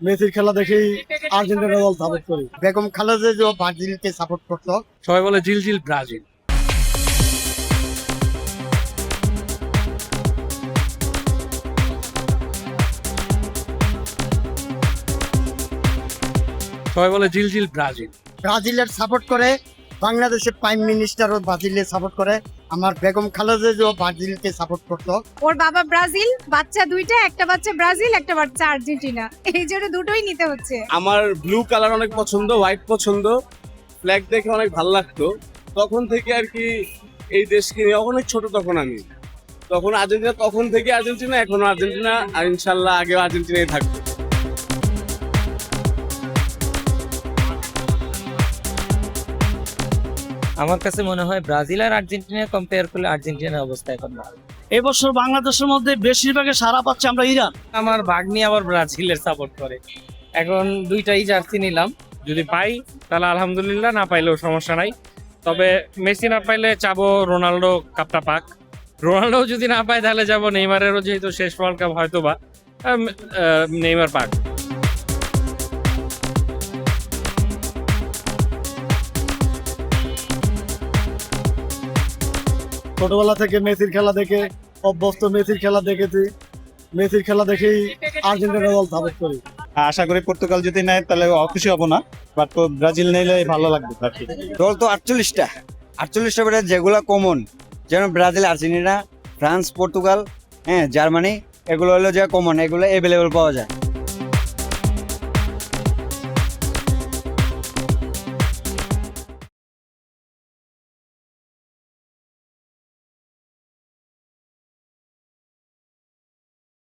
মেসির খেলা দেখেই আর্জেন্টিনা দল সাপোর্ট করি। বেগম খালেদা যে ব্রাজিলকে সাপোর্ট করতো। সবাই বলে জিল জিল ব্রাজিল। সবাই বলে জিল জিল ব্রাজিল। ব্রাজিলের সাপোর্ট করে, বাংলাদেশের প্রাইম মিনিস্টারও ব্রাজিলের সাপোর্ট করে। আমার বেগম খালেদা যে ব্রাজিলকে সাপোর্ট করতো। ওর বাবা ব্রাজিল, বাচ্চা দুইটা, একটা বাচ্চা ব্রাজিল, একটা বাচ্চা আর্জেন্টিনা, এই জন্য দুটোই নিতে হচ্ছে। আমার ব্লু কালার অনেক পছন্দ, হোয়াইট পছন্দ, ফ্ল্যাগ দেখে অনেক ভালো লাগতো। তখন থেকে আর কি এই দেশকে নিয়ে অনেক ছোট তখন আমি, তখন আর্জেন্টিনা, তখন থেকে আর্জেন্টিনা, এখনো আর্জেন্টিনা, আর ইনশাল্লাহ আগেও আর্জেন্টিনাই থাকবে। আমার কাছে মনে হয় ব্রাজিল আর আর্জেন্টিনা কম্পেয়ার করলে আর্জেন্টিনার অবস্থা এখন ভালো। এবছর বাংলাদেশের মধ্যে বেশিরভাগে সারা পাচ্ছে আমরা ইরান। আমার ভাগ্নি আবার ব্রাজিলের সাপোর্ট করে, এখন দুইটাই জার্সি নিলাম। যদি পাই তাহলে আলহামদুলিল্লাহ, না পাইলেও সমস্যা নাই। তবে মেসি না পাইলে চাবো রোনাল্ডো কাপটা পাক। রোনাল্ডো যদি না পায় তাহলে যাবো নেইমারেরও, যেহেতু শেষ ওয়ার্ল্ড কাপ হয়তো বা নেইমার পাক। ছোটবেলা থেকে মেসির খেলা দেখে অভ্যস্ত, মেসির খেলা দেখেছি। মেসির খেলা দেখেই আর্জেন্টিনা দল সাপোর্ট করি। আশা করি পর্তুগাল যদি নেয় তাহলে খুশি হব না, বাট ব্রাজিল নিলে ভালো লাগবে আর কি। দল তো 48টা বেড়ে যেগুলো কমন, যেমন ব্রাজিল, আর্জেন্টিনা, ফ্রান্স, পর্তুগাল, হ্যাঁ, জার্মানি, এগুলো হলো যে কমন, এগুলো অ্যাভেলেবল পাওয়া যায়।